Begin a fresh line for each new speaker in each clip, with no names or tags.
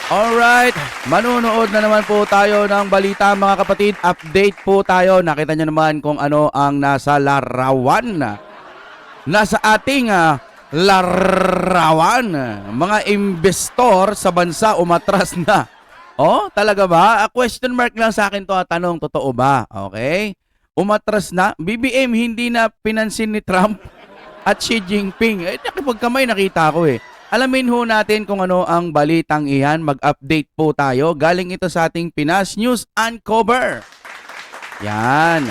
Alright, manunood na naman po tayo ng balita mga kapatid. Update po tayo. Nakita nyo naman kung ano ang nasa larawan. Nasa ating larawan. Mga investor sa bansa umatras na. Oh, talaga ba? Question mark lang sa akin to at tanong, totoo ba? Okay? Umatras na. BBM hindi na pinansin ni Trump at Xi Jinping. Nakipagkamay nakita ko eh. Alamin ho natin kung ano ang balitang iyan. Mag-update po tayo. Galing ito sa ating Pinas News Uncover. Yan.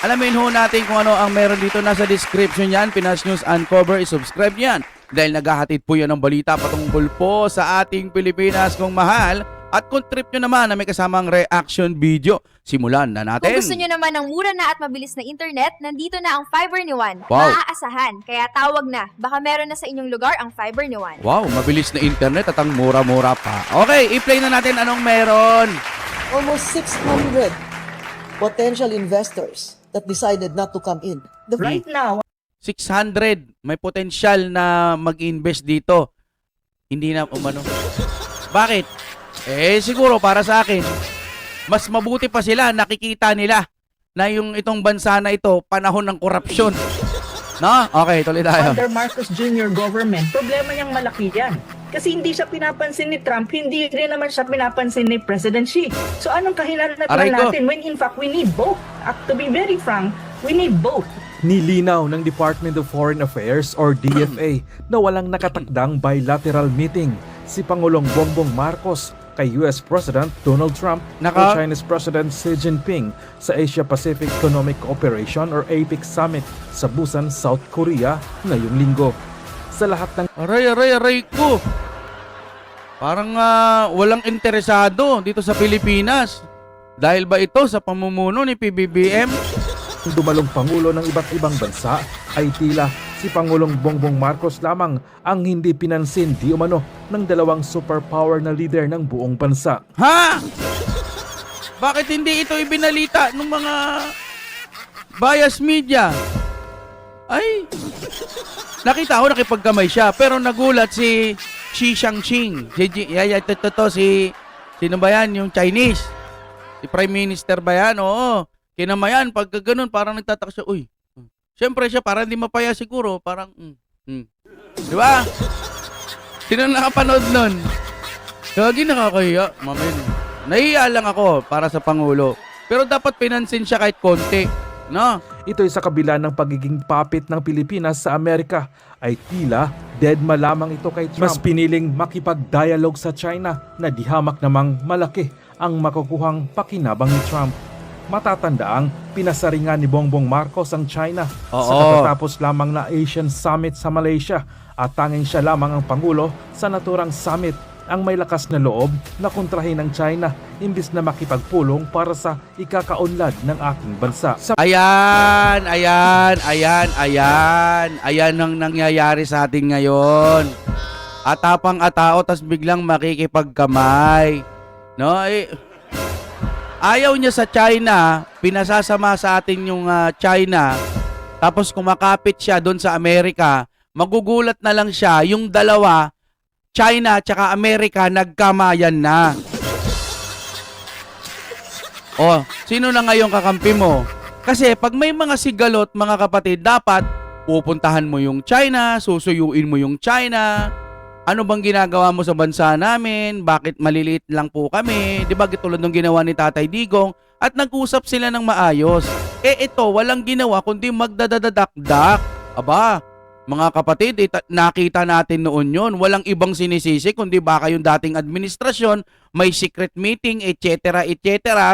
Alamin ho natin kung ano ang meron dito. Nasa description yan. Pinas News Uncover. I-subscribe yan. Dahil naghahatid po yan ng balita patungkol po sa ating Pilipinas kung mahal. At kung trip nyo naman na may kasamang reaction video, simulan na natin.
Kung gusto nyo naman ng mura na at mabilis na internet, nandito na ang Fiber ni Juan.
Wow.
Maaasahan, kaya tawag na. Baka meron na sa inyong lugar ang Fiber ni Juan.
Wow, mabilis na internet at ang mura-mura pa. Okay, i-play na natin anong meron.
Almost 600 potential investors that decided not to come in.
Right now,
600, may potensyal na mag-invest dito. Hindi na umano. Bakit? Siguro para sa akin, mas mabuti pa sila, nakikita nila na yung itong bansa na ito, panahon ng korupsyon. No? Okay, tuloy tayo.
under Marcos Jr. government, problema niyang malaki yan. Kasi hindi siya pinapansin ni Trump, hindi rin naman siya pinapansin ni President Xi. So anong kahinatnan
Aray ko.
natin when in fact we need both? To be very frank, we need both.
Nilinaw ng Department of Foreign Affairs or DFA na walang nakatakdang bilateral meeting si Pangulong Bongbong Marcos kay US President Donald Trump o Chinese President Xi Jinping sa Asia-Pacific Economic Cooperation or APEC Summit sa Busan, South Korea ngayong linggo. Sa lahat ng
Aray ko. Parang walang interesado dito sa Pilipinas. Dahil ba ito sa pamumuno ni PBBM?
dumalong Pangulo ng iba't ibang bansa ay tila si Pangulong Bongbong Marcos lamang ang hindi pinansin di umano ng dalawang superpower na leader ng buong bansa.
Ha? Bakit hindi ito ibinalita ng mga bias media? Ay, nakita ko nakipagkamay siya pero nagulat si Xi Jinping. Sino ba yan? Yung Chinese. Si Prime Minister ba yan? Oo. Kinamayan, pagka ganun, parang nagtataka siya, uy. Siyempre siya, parang hindi mapaya siguro. Parang, Di ba? Sino nakapanood nun? Gagi nakakahiya, mamin. Nahiya lang ako para sa Pangulo. Pero dapat pinansin siya kahit konti. No?
Ito'y sa kabila ng pagiging puppet ng Pilipinas sa Amerika ay tila deadma lamang ito kay Trump. Mas piniling makipag-dialogue sa China na di hamak namang malaki ang makukuhang pakinabang ni Trump. Matatandaang pinasaringan ni Bongbong Marcos ang China sa katatapos lamang na Asian Summit sa Malaysia at tanging siya lamang ang Pangulo sa naturang summit ang may lakas na loob na kontrahin ng China imbis na makipagpulong para sa ikakaunlad ng ating bansa.
Ayan ang nangyayari sa atin ngayon. Atapang atao tas biglang makikipagkamay. No? Ayaw niya sa China, pinasasama sa atin yung China, tapos kumakapit siya doon sa Amerika, magugulat na lang siya, yung dalawa, China at saka Amerika, nagkamayan na. Oh, sino na ngayon kakampi mo? Kasi pag may mga sigalot, mga kapatid, dapat pupuntahan mo yung China, susuyuin mo yung China. Ano bang ginagawa mo sa bansa namin? Bakit maliliit lang po kami? Di ba tulad ng ginawa ni Tatay Digong? At nag-usap sila ng maayos. Ito, walang ginawa kundi magdadadakdak. Aba, mga kapatid, nakita natin noon yon. Walang ibang sinisisi kundi baka yung dating administrasyon may secret meeting, etc.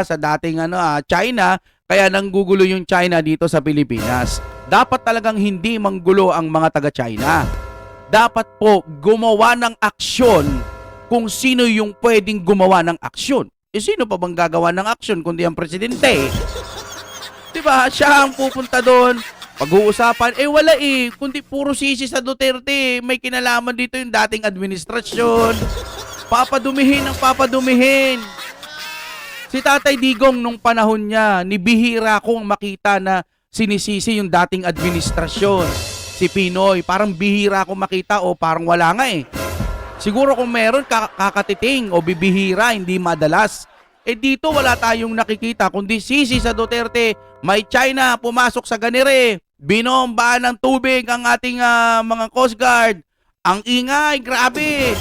sa dating China. Kaya nanggugulo yung China dito sa Pilipinas. Dapat talagang hindi manggulo ang mga taga-China. Dapat po gumawa ng aksyon kung sino yung pwedeng gumawa ng aksyon. Sino pa bang gagawa ng aksyon kundi ang presidente? Diba? Siya ang pupunta doon. Pag-uusapan, wala kundi puro sisi sa Duterte. May kinalaman dito yung dating administrasyon. Papadumihin ang papadumihin. Si Tatay Digong nung panahon niya, nibihira kong makita na sinisisi yung dating administrasyon. Si Pinoy, parang bihira akong makita o parang wala nga Siguro kung meron, kakatiting o bibihira, hindi madalas. Eh dito wala tayong nakikita, kundi sisi sa Duterte, may China pumasok sa Ganire, binombaan ng tubig ang ating mga Coast Guard. Ang ingay, grabe.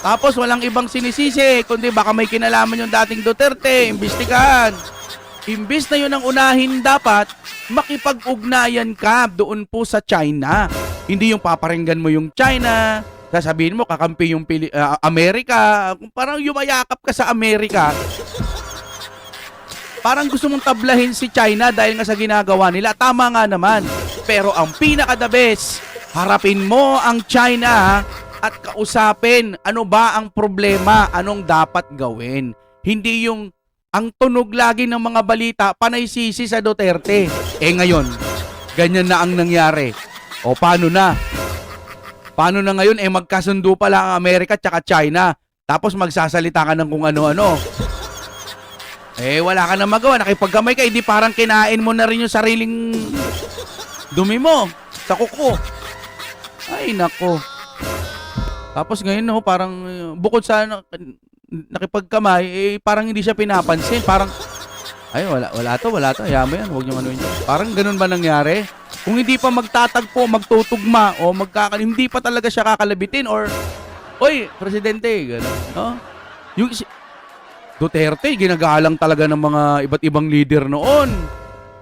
Tapos walang ibang sinisisi, kundi baka may kinalaman yung dating Duterte, imbestigahan. Imbis na yun ang unahin dapat, makipag-ugnayan ka doon po sa China. Hindi yung paparinggan mo yung China, sasabihin mo kakampi yung Amerika, parang yumayakap ka sa Amerika. Parang gusto mong tablahin si China dahil nga sa ginagawa nila. Tama nga naman. Pero ang pinaka-the best, harapin mo ang China at kausapin ano ba ang problema, anong dapat gawin. Hindi yung ang tunog lagi ng mga balita, panay sisi sa Duterte. Eh ngayon, ganyan na ang nangyari. O paano na? Paano na ngayon? Eh magkasundo pala ang Amerika at China. Tapos magsasalita ka ng kung ano-ano. Eh wala ka na magawa. Nakipagkamay ka, hindi parang kinain mo na rin yung sariling dumi mo sa kuko. Ay nako. Tapos ngayon no, parang bukod sa nakipagkamay, eh parang hindi siya pinapansin. Parang, ay wala to. Hayaan mo yan, huwag niyo ano yun. Parang ganun ba nangyari? Kung hindi pa magtatagpo, magtutugma, o hindi pa talaga siya kakalabitin, or, oy, presidente, gano'n, no? Yung Duterte, ginagalang talaga ng mga iba't ibang leader noon.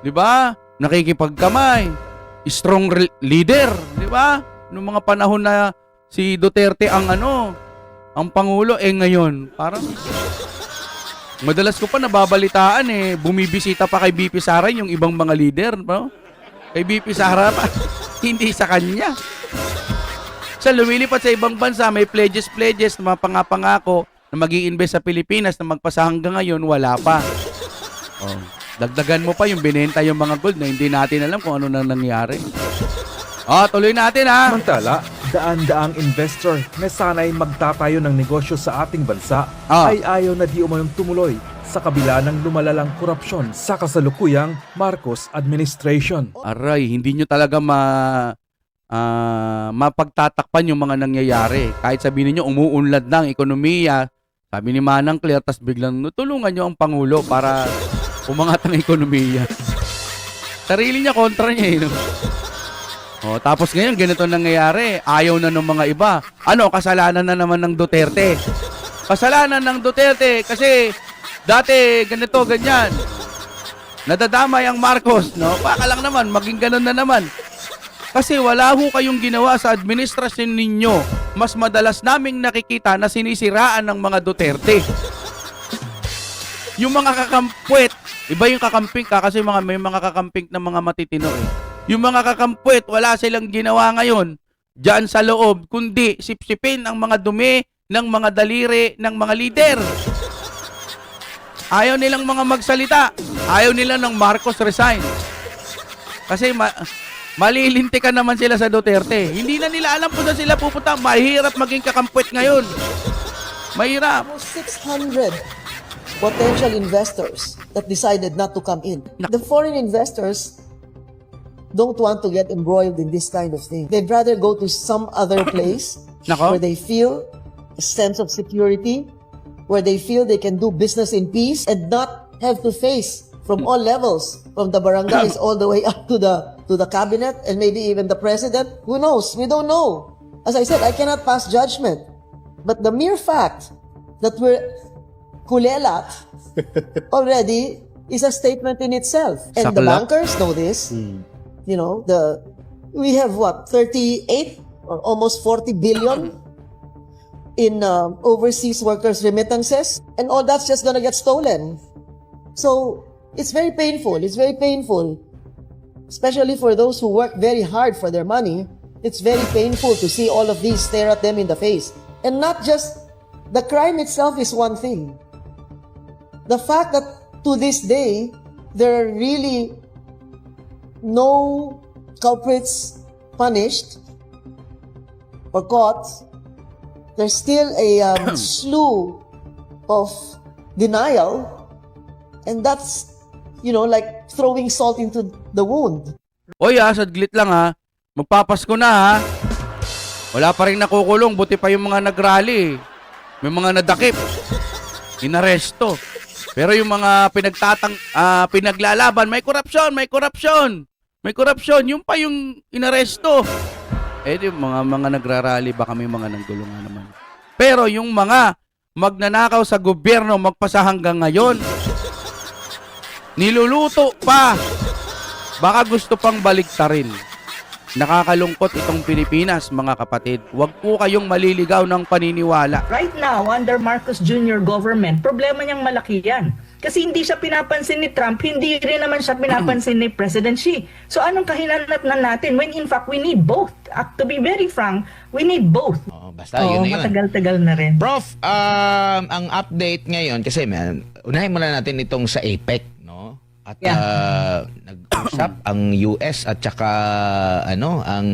Di ba? Nakikipagkamay. Strong leader, di ba? Noong mga panahon na si Duterte ang ang Pangulo, eh ngayon, parang madalas ko pa nababalitaan bumibisita pa kay BP Sara yung ibang mga leader, no? Kay BP Sara pa, hindi sa kanya. Sa lumilipat sa ibang bansa, may pledges na mga pangako na mag-i-invest sa Pilipinas na magpasa hanggang ngayon, wala pa. Oh, dagdagan mo pa yung binenta yung mga gold na hindi natin alam kung ano nang nangyari. Tuloy natin ha.
Samantala, daan-daang investor na sana'y magtatayo ng negosyo sa ating bansa ay ayaw na di umayong tumuloy sa kabila ng lumalalang korupsyon sa kasalukuyang Marcos administration.
Aray, hindi nyo talaga mapagtatakpan yung mga nangyayari. Kahit sabihin niyo umuunlad na ang ekonomiya, sabi ni Manang Claire, tas biglang tulungan nyo ang Pangulo para umangat ang ekonomiya. Sarili niya, kontra niya no? Tapos ngayon, ganito nangyayari. Ayaw na ng mga iba. Kasalanan na naman ng Duterte. Kasalanan ng Duterte kasi dati ganito, ganyan. Nadadamay ang Marcos, no? Baka lang naman, maging ganun na naman. Kasi wala ho kayong ginawa sa administrasyon ninyo. Mas madalas naming nakikita na sinisiraan ng mga Duterte. Yung mga kakampwet, iba yung kakamping ka kasi may mga kakamping na mga matitino Yung mga kakampwet, wala silang ginawa ngayon dyan sa loob, kundi sipsipin ang mga dumi ng mga daliri ng mga leader. Ayaw nilang mga magsalita. Ayaw nila ng Marcos resign. Kasi malilintikan naman sila sa Duterte. Hindi na nila alam kung saan sila pupunta. Mahirap maging kakampwet ngayon. Mahirap.
Almost 600 potential investors that decided not to come in. The foreign investors don't want to get embroiled in this kind of thing. They'd rather go to some other place
Nako.
where they feel a sense of security, where they feel they can do business in peace and not have to face from all levels, from the barangays all the way up to the cabinet and maybe even the president. Who knows? We don't know. As I said, I cannot pass judgment. But the mere fact that we're kulelat already is a statement in itself. And the
Saklap.
bankers know this. You know, we have what, 38 or almost 40 billion in overseas workers' remittances, and all that's just gonna get stolen. So it's very painful. It's very painful, especially for those who work very hard for their money. It's very painful to see all of these stare at them in the face. And not just the crime itself is one thing. The fact that to this day there are really no culprits punished or caught, there's still a slew of denial, and that's, like throwing salt into the wound.
Oy saglit lang ha. Magpapasko na ha. Wala pa rin nakukulong, buti pa yung mga nagrally. May mga nadakip. Inaresto. Pero yung mga pinaglalaban, may korupsyon, may korupsyon. May korupsyon, yung pa yung inaresto. Yung mga nagrarally, baka may mga nanggulungan naman. Pero yung mga magnanakaw sa gobyerno, magpasa hanggang ngayon, niluluto pa. Baka gusto pang baliktarin. Nakakalungkot itong Pilipinas, mga kapatid. Huwag po kayong maliligaw ng paniniwala.
Right now, under Marcos Jr. government, problema niyang malaki yan. Kasi hindi siya pinapansin ni Trump, hindi rin naman siya pinapansin ni President Xi. So anong kahinatnan natin when in fact we need both? To be very frank, we need both.
Basta yun na yun.
Matagal-tagal na rin.
Prof, ang update ngayon, kasi unahin muna natin itong sa APEC, no? At nag-usap ang US at saka ang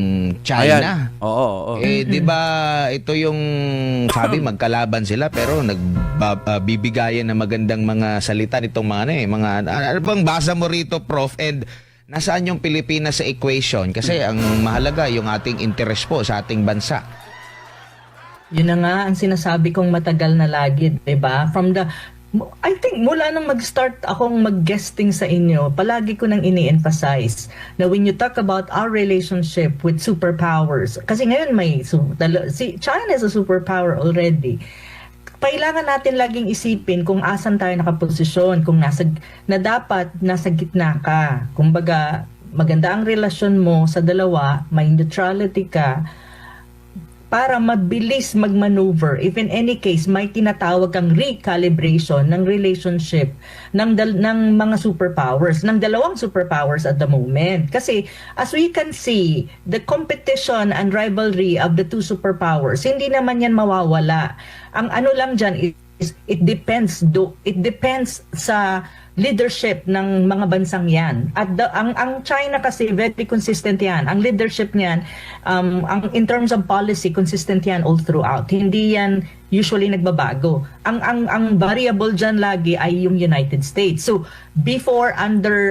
China.
Ayan. Oo.
Di ba ito yung sabi magkalaban sila pero nagbibigayan ng magandang mga salita nitong mga ano bang basa mo rito, Prof? And nasaan yung Pilipinas sa equation? Kasi ang mahalaga yung ating interest po sa ating bansa.
Yun na nga ang sinasabi kong matagal na lagi, 'di ba? I think mula nang mag-start akong mag-guesting sa inyo, palagi ko nang ini-emphasize na when you talk about our relationship with superpowers, kasi ngayon si China is a superpower already. Kailangan natin laging isipin kung asan tayo nakaposisyon, kung dapat nasa gitna ka. Kumbaga, maganda ang relasyon mo sa dalawa, may neutrality ka, para mabilis mag-maneuver. If in any case, may tinatawag kang recalibration ng relationship ng mga superpowers, ng dalawang superpowers at the moment. Kasi as we can see, the competition and rivalry of the two superpowers, hindi naman yan mawawala. Ang ano lang dyan is, it depends sa leadership ng mga bansang yan. At ang China kasi very consistent yan. Ang leadership niyan, in terms of policy, consistent yan all throughout. Hindi yan usually nagbabago. Ang variable dyan lagi ay yung United States. So before under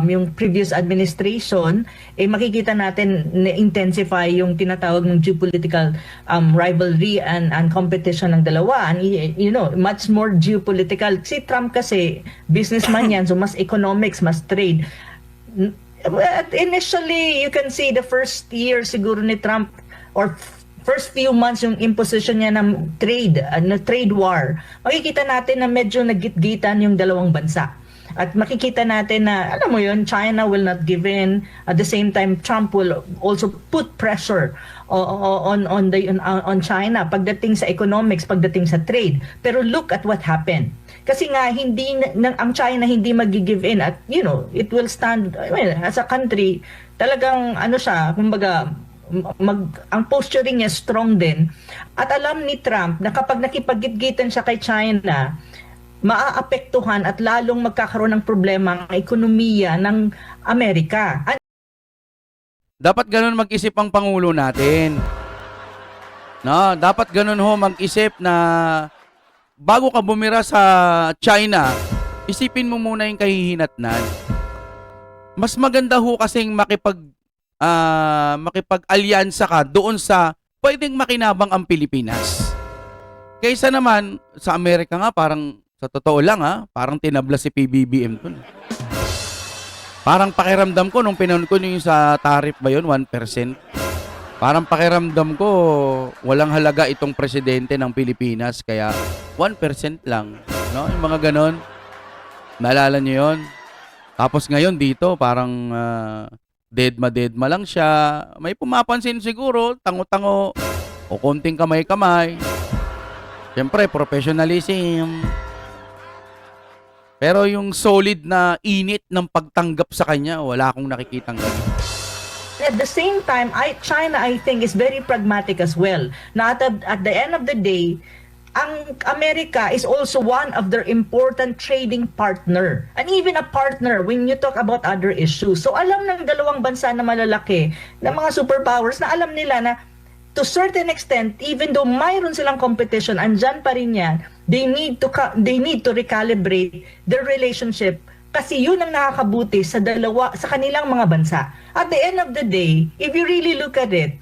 yung previous administration, makikita natin na intensify yung tinatawag ng geopolitical rivalry and competition ng dalawa. And much more geopolitical. Si Trump kasi businessman yan, so mas economics, mas trade. But initially, you can see the first year siguro ni Trump or first few months yung imposition niya ng trade war, makikita natin na medyo naggitgitan yung dalawang bansa. At makikita natin na, alam mo yun, China will not give in. At the same time, Trump will also put pressure on China pagdating sa economics, pagdating sa trade. Pero look at what happened. Kasi nga, ang China hindi mag-give in at, it will stand, as a country, talagang, kumbaga, ang posturing niya strong din. At alam ni Trump na kapag nakipag-gitgitan siya kay China, maaapektuhan at lalong magkakaroon ng problema ang ekonomiya ng Amerika.
Dapat ganun mag-isip ang Pangulo natin. No, dapat ganun mag-isip na bago ka bumira sa China, isipin mo muna yung kahihinatnan. Mas maganda kasing makipag-alyansa ka doon sa pwedeng makinabang ang Pilipinas. Kaysa naman sa Amerika nga parang sa totoo lang parang tinabla si PBBM dun. Parang pakiramdam ko nung pinanood ko yung sa tariff ba yun, 1%. Parang pakiramdam ko walang halaga itong presidente ng Pilipinas kaya 1% lang, no? Yung mga ganon. Naalala niyo yun? Tapos ngayon dito parang deadma lang siya. May pumapansin siguro, tango-tango o konting kamay-kamay. Siyempre, professionalism. Pero yung solid na init ng pagtanggap sa kanya, wala akong nakikitang ganun.
At the same time, China, I think, is very pragmatic as well. Na at the end of the day, ang Amerika is also one of their important trading partner. And even a partner when you talk about other issues. So alam ng dalawang bansa na malalaki, na mga superpowers, na alam nila na to certain extent, even though mayroon silang competition, andyan pa rin yan, they need to recalibrate their relationship kasi yun ang nakakabuti sa kanilang mga bansa. At the end of the day, if you really look at it,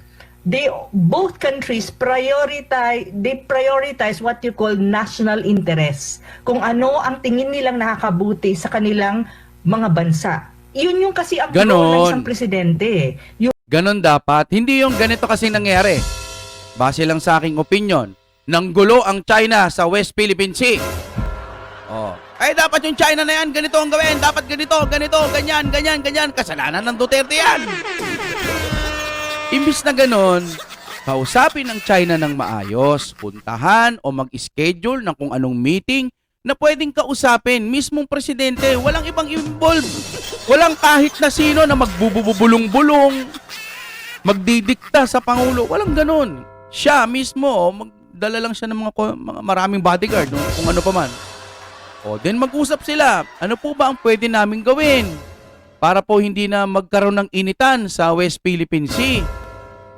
both countries prioritize what you call national interest. Kung ano ang tingin nilang nakakabuti sa kanilang mga bansa. Yun yung kasi ang
Ganon.
goal ng isang presidente. Yung
Ganon dapat. Hindi yung ganito kasi nangyari. Base lang sa aking opinion, nanggulo ang China sa West Philippine Sea. Oh. Ay, dapat yung China na yan, ganito ang gawin. Dapat ganito, ganyan. Kasalanan ng Duterte yan. Imbis na ganon, kausapin ng China ng maayos, puntahan o mag-schedule ng kung anong meeting na pwedeng kausapin mismong presidente. Walang ibang involved. Walang kahit na sino na magbubulong-bulong, magdidikta sa Pangulo. Walang ganon. Siya mismo, magdala lang siya ng mga maraming bodyguard, no? Kung ano pa man. O, then mag-usap sila. Ano po ba ang pwede naming gawin para po hindi na magkaroon ng initan sa West Philippine Sea?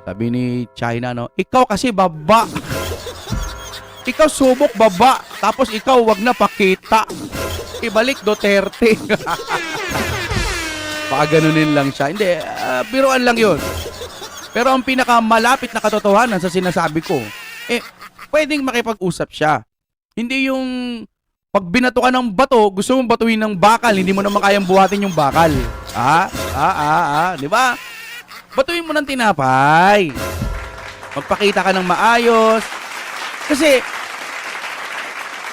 Sabi ni China, no? Ikaw kasi baba. Ikaw subok baba. Tapos ikaw wag na pakita. Ibalik Duterte. Baka ganunin lang siya. Hindi, biruan lang yun. Pero ang pinakamalapit na katotohanan sa sinasabi ko, pwedeng makipag-usap siya. Hindi yung pag binato ka ng bato, gusto mong batuin ng bakal, hindi mo naman kayang buhatin yung bakal. Di ba? Batuin mo ng tinapay. Magpakita ka ng maayos. Kasi,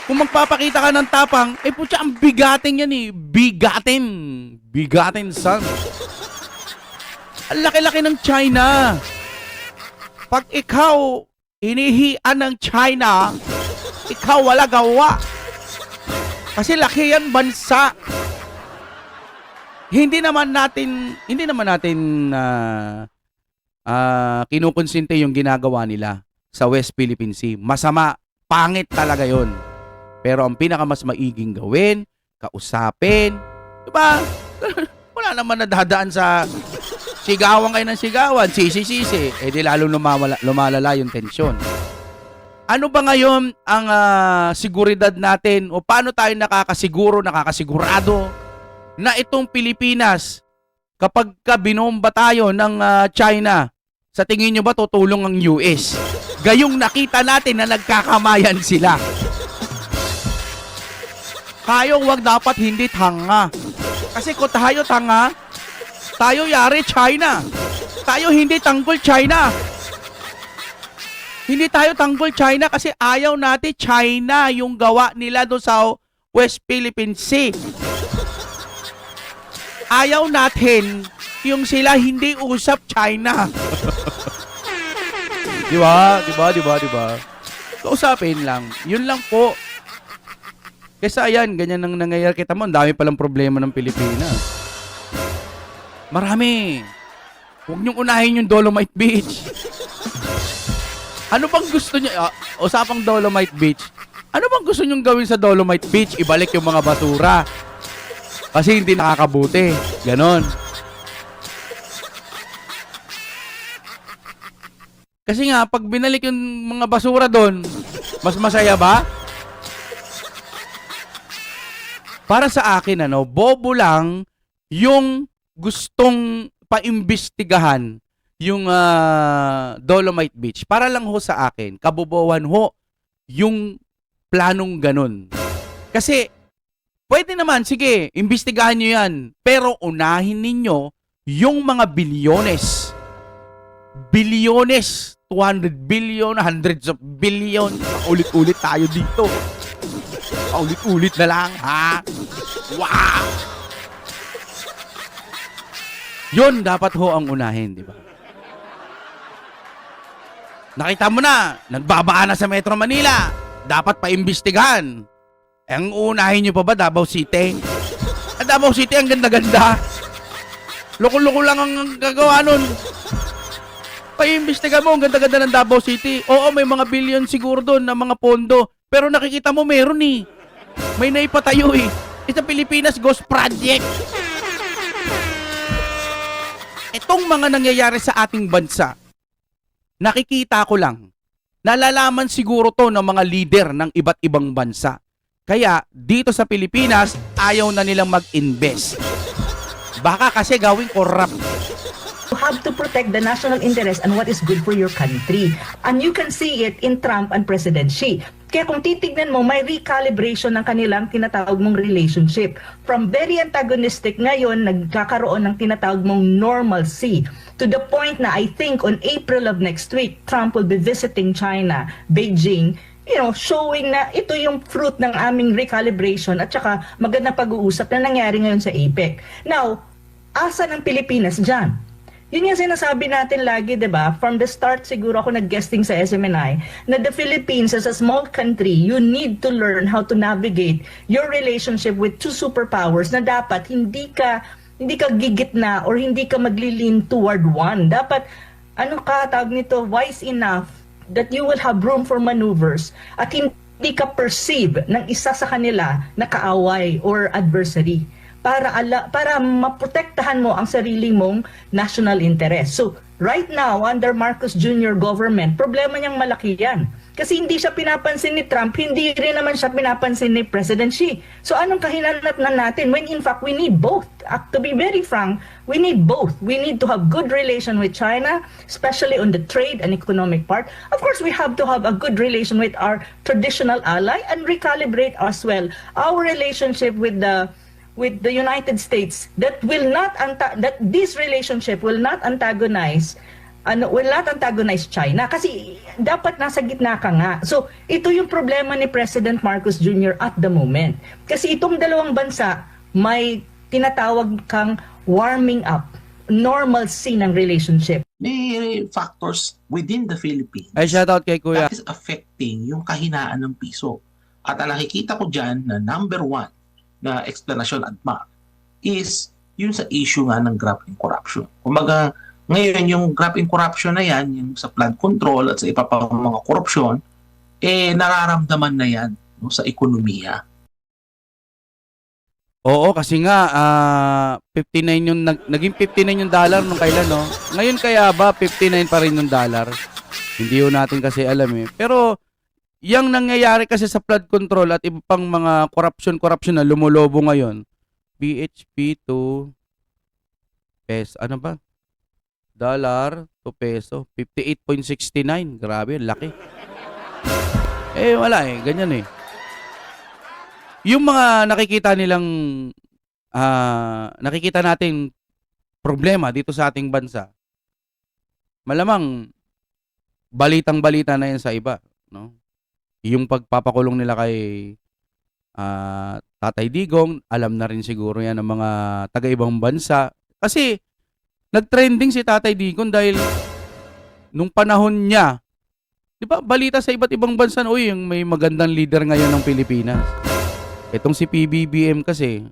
kung magpapakita ka ng tapang, putya, ang bigatin yan eh. Bigatin, son. Ang laki-laki ng China. Pag ikaw inihian ng China, ikaw wala gawa. Kasi laki yan bansa. Hindi naman natin kinukonsinte yung ginagawa nila sa West Philippine Sea. Masama, pangit talaga yon. Pero ang pinakamas maiging gawin, kausapin, diba? Wala naman nadadaan sa sigawan kayo ng sigawan, sisi-sisi. Di lalo lumalala yung tensyon. Ano ba ngayon ang seguridad natin o paano tayo nakakasigurado na itong Pilipinas kapag binomba tayo ng China, sa tingin nyo ba tutulong ang US? Gayong nakita natin na nagkakamayan sila. Tayo wag dapat hindi tanga. Kasi kung tayo tanga, tayo yari China. Tayo hindi tanggol China. Hindi tayo tanggol China kasi ayaw natin China yung gawa nila doon sa West Philippine Sea. Ayaw natin yung sila hindi usap China. Di ba? Kausapin lang. Yun lang po. Kesa ayan, ganyan ang nangyayari. Kita mo, ang dami palang problema ng Pilipinas. Marami. Huwag niyong unahin yung Dolomite Beach. Ano bang gusto niyo? Usapang Dolomite Beach. Ano bang gusto niyong gawin sa Dolomite Beach? Ibalik yung mga basura. Kasi hindi nakakabuti. Ganon. Kasi nga, pag binalik yung mga basura doon, mas masaya ba? Para sa akin, bobo lang yung gustong paimbestigahan yung Dolomite Beach. Para lang ho sa akin, kabobohan ho yung planong ganun. Kasi, pwede naman, sige, imbestigahan nyo yan. Pero unahin ninyo yung mga bilyones. Bilyones. 200 billion, hundreds of billion. Ulit-ulit tayo dito. Ulit-ulit na lang, ha? Wow! Yun, dapat ho ang unahin, di ba? Nakita mo na, nagbabaa na sa Metro Manila. Dapat paimbestigahan. Ang unahin nyo pa ba, Davao City? Davao City, ang ganda-ganda. Loko-loko lang ang gagawa nun. Paimbestigahan mo, ang ganda-ganda ng Davao City. Oo, may mga billion siguro doon na mga pondo. Pero nakikita mo, meron eh. May naipatayo eh. It's a Pilipinas Ghost Project. Itong mga nangyayari sa ating bansa, nakikita ko lang, nalalaman siguro to ng mga leader ng iba't ibang bansa. Kaya dito sa Pilipinas, ayaw na nilang mag-invest. Baka kasi gawing corrupt.
have to protect the national interest and what is good for your country. And you can see it in Trump and President Xi. Kaya kung titignan mo, may recalibration ng kanilang tinatawag mong relationship. From very antagonistic ngayon, nagkakaroon ng tinatawag mong normalcy. To the point na I think on April of next week, Trump will be visiting China, Beijing, showing na ito yung fruit ng aming recalibration at saka magandang pag-uusap na nangyari ngayon sa APEC. Now, asa ng Pilipinas dyan? Yun yung sinasabi natin lagi, di ba? From the start, siguro ako nag-guesting sa SMNI, na the Philippines as a small country, you need to learn how to navigate your relationship with two superpowers na dapat hindi ka gigit na or hindi ka maglilin toward one. Dapat, tawag nito, wise enough that you will have room for maneuvers at hindi ka perceive ng isa sa kanila na kaaway or adversary para maprotektahan mo ang sarili mong national interest. So, right now, under Marcos Jr. government, problema niyang malaki yan. Kasi hindi siya pinapansin ni Trump, hindi rin naman siya pinapansin ni President Xi. So, anong kahinatnan natin when in fact we need both? To be very frank, we need both. We need to have good relation with China, especially on the trade and economic part. Of course, we have to have a good relation with our traditional ally and recalibrate as well our relationship with the United States that this relationship will not antagonize China kasi dapat nasa gitna ka nga. So ito yung problema ni President Marcos Jr. at the moment. Kasi itong dalawang bansa may tinatawag kang warming up, normalcy ng relationship.
May factors within the Philippines
Ay, shoutout kay Kuya.
that is affecting yung kahinaan ng piso. At ang nakikita ko dyan na number one na explanation at mark is yun sa issue nga ng graft and corruption. Kumbaga, ngayon yung graft and corruption na yan, yung sa flood control at sa iba pang mga korupsyon, nararamdaman na yan sa ekonomiya.
Oo, kasi nga 59 yung naging 59 yung dollar nung kailan, no? Ngayon kaya ba 59 pa rin yung dollar? Hindi yun natin kasi alam eh. Pero yang nangyayari kasi sa flood control at iba pang mga corruption na lumulobo ngayon, BHP to peso, ano ba? Dollar to peso, 58.69. Grabe, laki. Wala ganyan eh. Yung mga nakikita natin problema dito sa ating bansa, malamang balitang-balita na yan sa iba, no? Yung pagpapakulong nila kay Tatay Digong, alam na rin siguro yan ng mga taga-ibang bansa. Kasi nag-trending si Tatay Digong dahil nung panahon niya, di ba, balita sa iba't ibang bansa na, yung may magandang leader ngayon ng Pilipinas. Itong si PBBM kasi,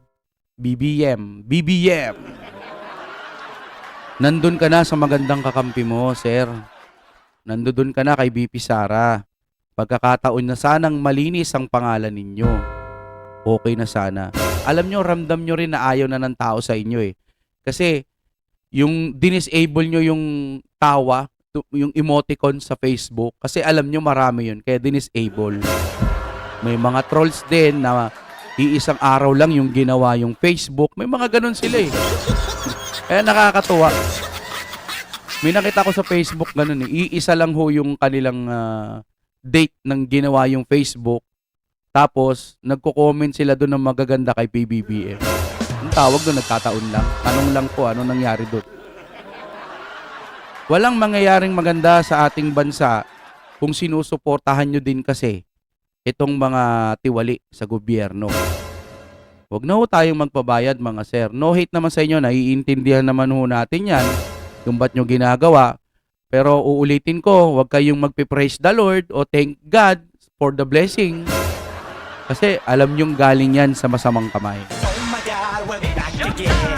BBM. Nandun ka na sa magandang kakampi mo, sir. Nandun ka na kay BP Sara. Pagkakataon na sanang malinis ang pangalan ninyo. Okay na sana. Alam nyo, ramdam nyo rin na ayaw na ng tao sa inyo eh. Kasi, yung dinisable nyo yung tawa, yung emoticon sa Facebook, kasi alam nyo marami yun, kaya dinisable. May mga trolls din na iisang araw lang yung ginawa yung Facebook. May mga ganun sila eh. Kaya nakakatuwa. May nakita ko sa Facebook ganun eh. Iisa lang ho yung kanilang date ng ginawa yung Facebook. Tapos, nagko-comment sila doon ng magaganda kay PBBM. Ang tawag doon, nagkataon lang. Tanong lang po, ano nangyari doon? Walang mangyayaring maganda sa ating bansa kung sinusuportahan nyo din kasi itong mga tiwali sa gobyerno. Huwag na ho tayong magpabayad mga sir. No hate naman sa inyo, naiintindihan naman ho natin yan kung ba't nyo ginagawa. Pero uulitin ko, huwag kayong magpipraise the Lord o thank God for the blessing. Kasi alam nyong galing yan sa masamang kamay.
Oh my God, we're back again.